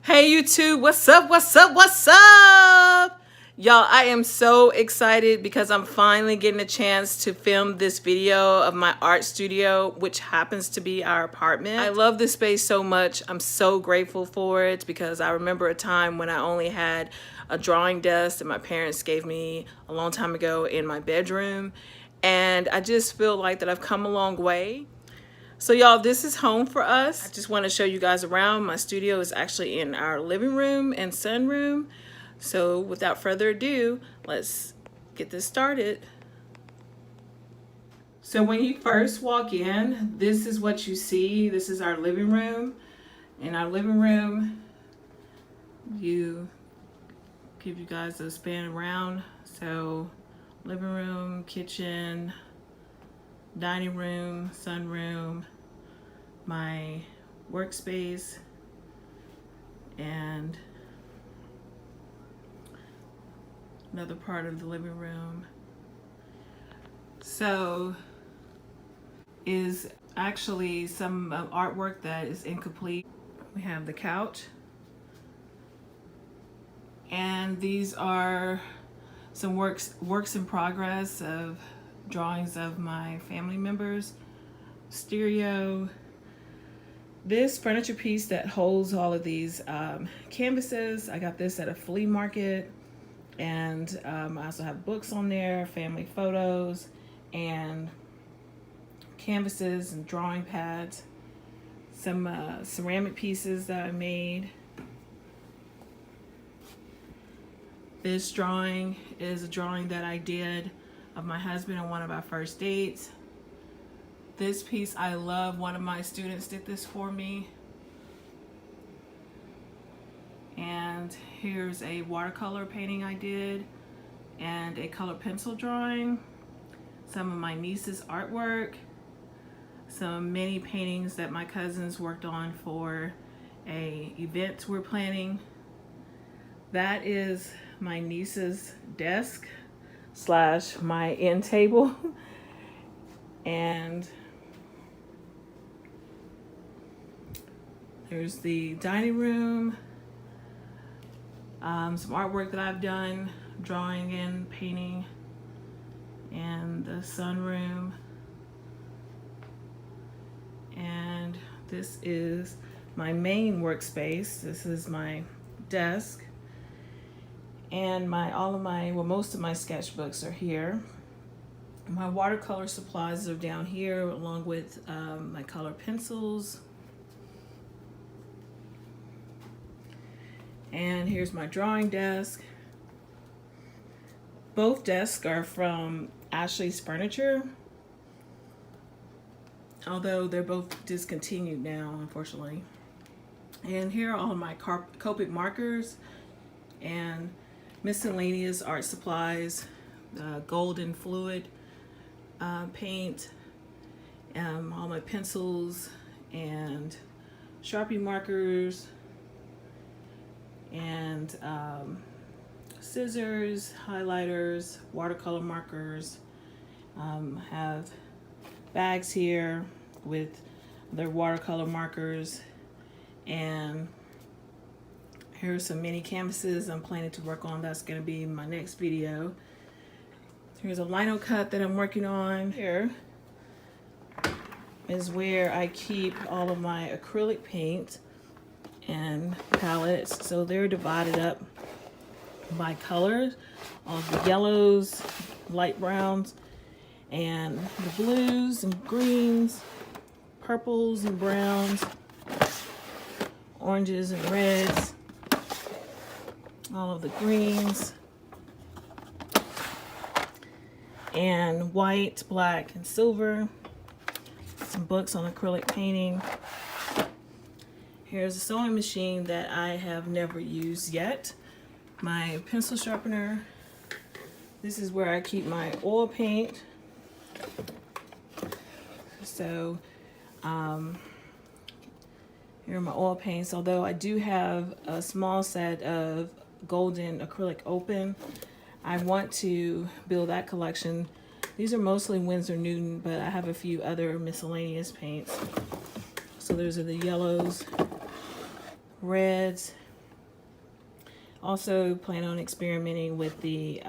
Hey YouTube, what's up? What's up? What's up? Y'all, I am so excited because I'm finally getting a chance to film this video of my art studio, which happens to be our apartment. I love this space so much. I'm so grateful for it because I remember a time when I only had a drawing desk that my parents gave me a long time ago in my bedroom. And I just feel like that I've come a long way. So y'all, this is home for us. I just want to show you guys around. My studio is actually in our living room and sunroom. So without further ado, let's get this started. So when you first walk in, this is what you see. This is our living room. In our living room, you give you guys a span around. So living room, kitchen, dining room, sunroom, my workspace, and another part of the living room. So is actually some artwork that is incomplete. We have the couch, and these are some works in progress of drawings of my family members. Stereo. This furniture piece that holds all of these canvases, I got this at a flea market, and I also have books on there, family photos, and canvases and drawing pads. Some ceramic pieces that I made. This drawing is a drawing that I did of my husband on one of our first dates. This piece I love. One of my students did this for me. And here's a watercolor painting I did and a color pencil drawing. Some of my niece's artwork. Some mini paintings that my cousins worked on for a event we're planning. That is my niece's desk / my end table. And there's the dining room, some artwork that I've done, drawing and painting, and the sunroom. And this is my main workspace. This is my desk, and most of my sketchbooks are here. My watercolor supplies are down here, along with my color pencils. And here's my drawing desk. Both desks are from Ashley's Furniture, although they're both discontinued now, unfortunately. And here are all of my Copic markers and miscellaneous art supplies, golden fluid paint, all my pencils and Sharpie markers, and scissors, highlighters, watercolor markers. Have bags here with their watercolor markers, and here's some mini canvases I'm planning to work on. That's going to be my next video. Here's a lino cut that I'm working on. Here is where I keep all of my acrylic paint and palettes. So they're divided up by colors. All the yellows, light browns, and the blues and greens, purples and browns, oranges and reds, all of the greens, and white, black, and silver. Some books on acrylic painting. Here's a sewing machine that I have never used yet. My pencil sharpener. This is where I keep my oil paint. So here are my oil paints, although I do have a small set of golden acrylic open. I want to build that collection. These are mostly Winsor Newton, but I have a few other miscellaneous paints. So those are the yellows, reds, Also plan on experimenting with the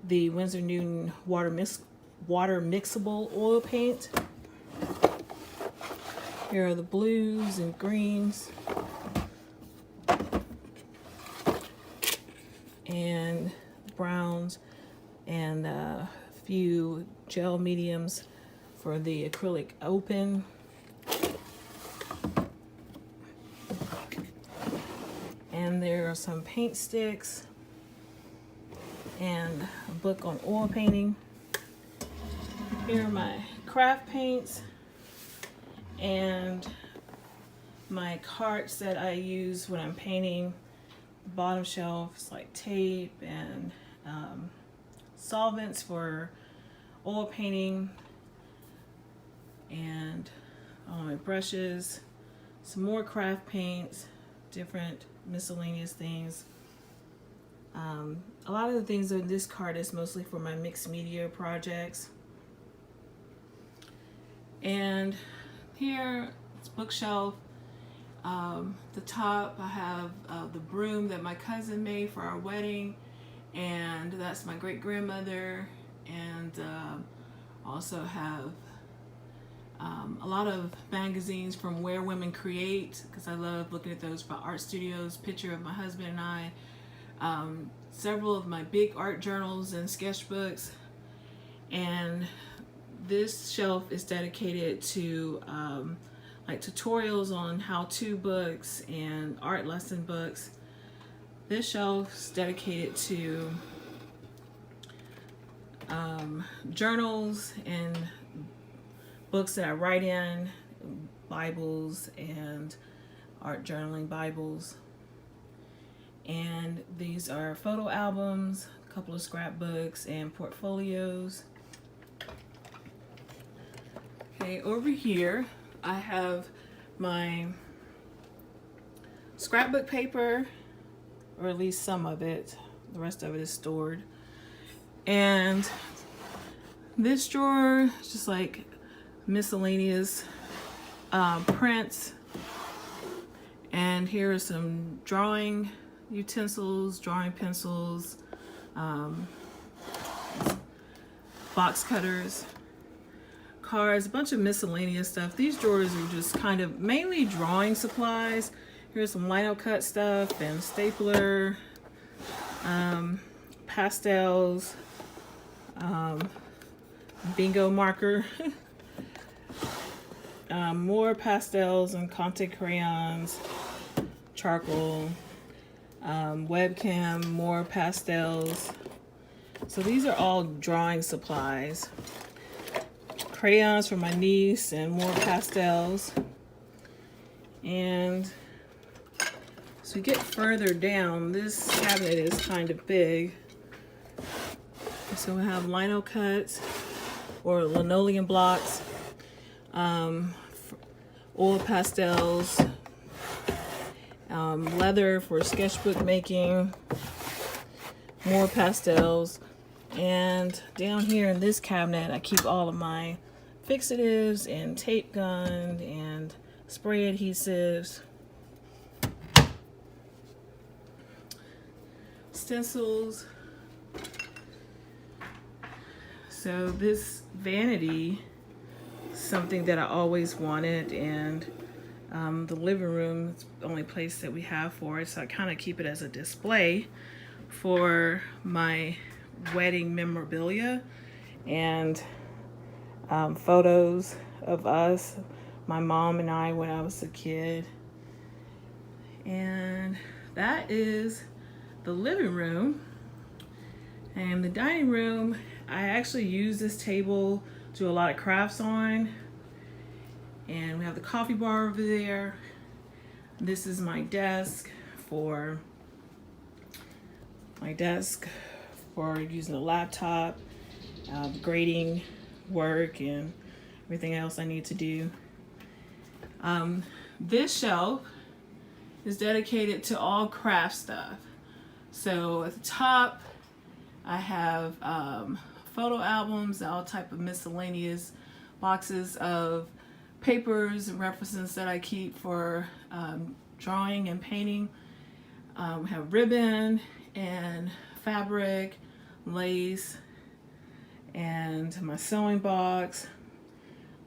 Winsor Newton water mixable oil paint. Here are the blues and greens and browns, and a few gel mediums for the acrylic open. And there are some paint sticks and a book on oil painting. Here are my craft paints and my carts that I use when I'm painting. Bottom shelf is like tape and solvents for oil painting, and all my brushes, some more craft paints, different miscellaneous things. A lot of the things in this cart is mostly for my mixed media projects. And here, it's bookshelf. The top, I have the broom that my cousin made for our wedding, and that's my great-grandmother. And also have a lot of magazines from Where Women Create, because I love looking at those, by art studios, picture of my husband and I. Several of my big art journals and sketchbooks. And this shelf is dedicated to like tutorials on how-to books and art lesson books. This shelf is dedicated to journals and books that I write in, Bibles and art journaling Bibles. And these are photo albums, a couple of scrapbooks, and portfolios. Okay, over here I have my scrapbook paper, or at least some of it. The rest of it is stored. And this drawer is just like miscellaneous prints. And here are some drawing utensils, drawing pencils, box cutters, cards, a bunch of miscellaneous stuff. These drawers are just kind of mainly drawing supplies. Here's some lino cut stuff and stapler, pastels, bingo marker, more pastels and Conte crayons, charcoal, webcam, more pastels. So these are all drawing supplies. Crayons for my niece and more pastels. And as we get further down, this cabinet is kind of big. So we have lino cuts or linoleum blocks, oil pastels, leather for sketchbook making, more pastels. And down here in this cabinet, I keep all of my fixatives and tape gun and spray adhesives, stencils. So this vanity is something that I always wanted, and the living room is the only place that we have for it, so I kind of keep it as a display for my wedding memorabilia and photos of us, my mom and I, when I was a kid. And that is the living room. And the dining room, I actually use this table to do a lot of crafts on. And we have the coffee bar over there. This is my desk for using a laptop, grading work and everything else I need to do. This shelf is dedicated to all craft stuff. So at the top, I have photo albums, all type of miscellaneous boxes of papers and references that I keep for drawing and painting. We have ribbon and fabric, lace, and my sewing box,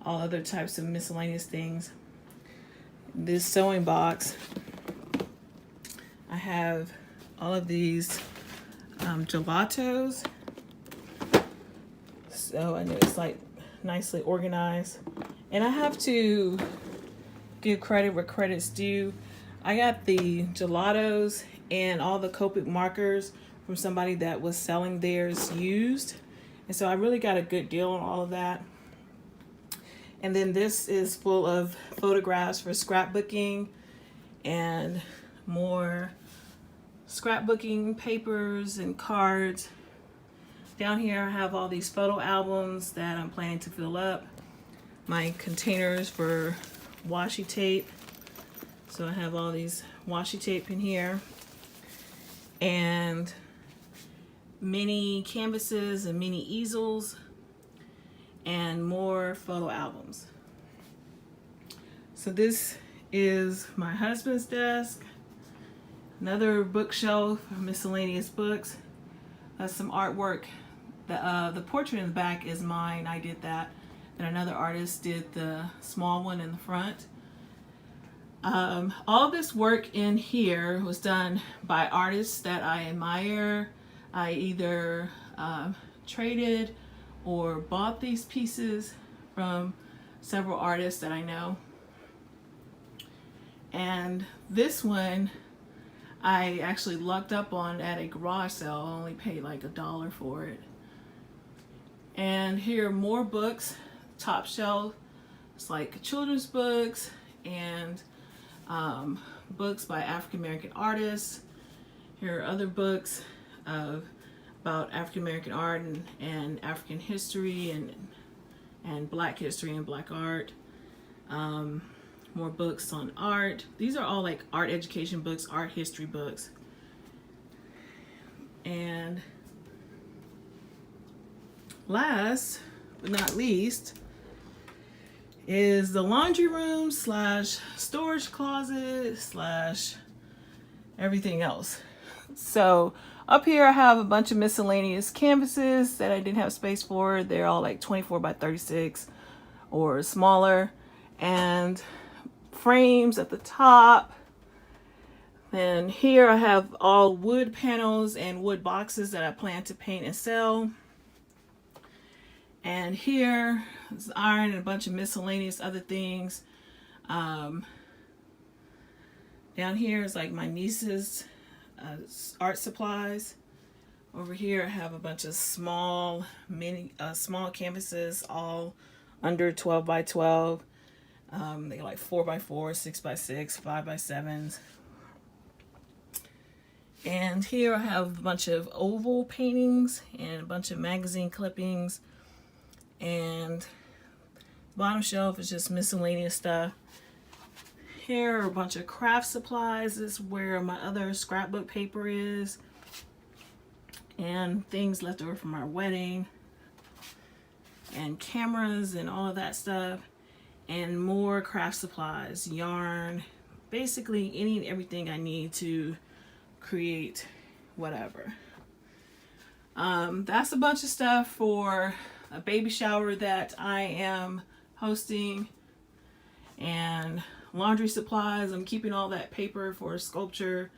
all other types of miscellaneous things. This sewing box, I have all of these gelatos. So I know it's like nicely organized. And I have to give credit where credit's due. I got the gelatos and all the Copic markers from somebody that was selling theirs used. And so I really got a good deal on all of that. And then this is full of photographs for scrapbooking and more scrapbooking papers and cards. Down here I have all these photo albums that I'm planning to fill up. My containers for washi tape. So I have all these washi tape in here. And mini canvases and mini easels. And more photo albums. So this is my husband's desk. Another bookshelf for miscellaneous books. Some artwork. The portrait in the back is mine. I did that. And another artist did the small one in the front. All this work in here was done by artists that I admire. I either traded or bought these pieces from several artists that I know. And this one I actually lucked up on at a garage sale. I only paid like $1 for it. And here are more books, top shelf. It's like children's books and books by African American artists. Here are other books about African American art and African history and Black history and Black art. More books on art. These are all like art education books, art history books. And last but not least is the laundry room slash storage closet slash everything else. So up here I have a bunch of miscellaneous canvases that I didn't have space for. They're all like 24 by 36 or smaller, and frames at the top. Then here I have all wood panels and wood boxes that I plan to paint and sell. And here is iron and a bunch of miscellaneous other things. Down here is like my niece's art supplies. Over here I have a bunch of small small canvases, all under 12 by 12. They're like 4 by 4, 6 by 6, 5 by 7s. And here I have a bunch of oval paintings and a bunch of magazine clippings. And bottom shelf is just miscellaneous stuff. Here are a bunch of craft supplies. This is where my other scrapbook paper is. And things left over from our wedding. And cameras and all of that stuff. And more craft supplies, yarn, basically any and everything I need to create whatever. That's a bunch of stuff for a baby shower that I am hosting, and laundry supplies. I'm keeping all that paper for sculpture.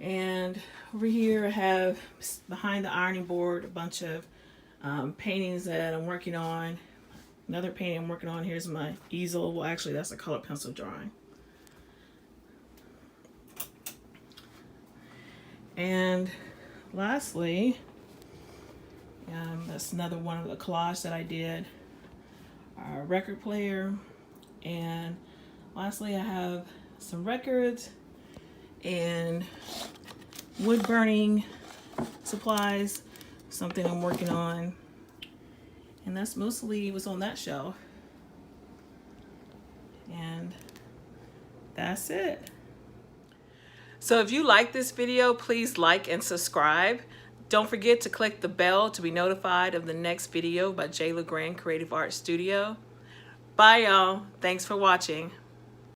And over here I have, behind the ironing board, a bunch of paintings that I'm working on. Another painting I'm working on. Here's my easel. Well, actually that's a color pencil drawing. And lastly, that's another one of the collages that I did. Our record player. And lastly, I have some records and wood burning supplies, something I'm working on. And that's mostly what's on that shelf. And that's it. So if you like this video, please like and subscribe. Don't forget to click the bell to be notified of the next video by J. LeGrand Creative Art Studio. Bye y'all. Thanks for watching.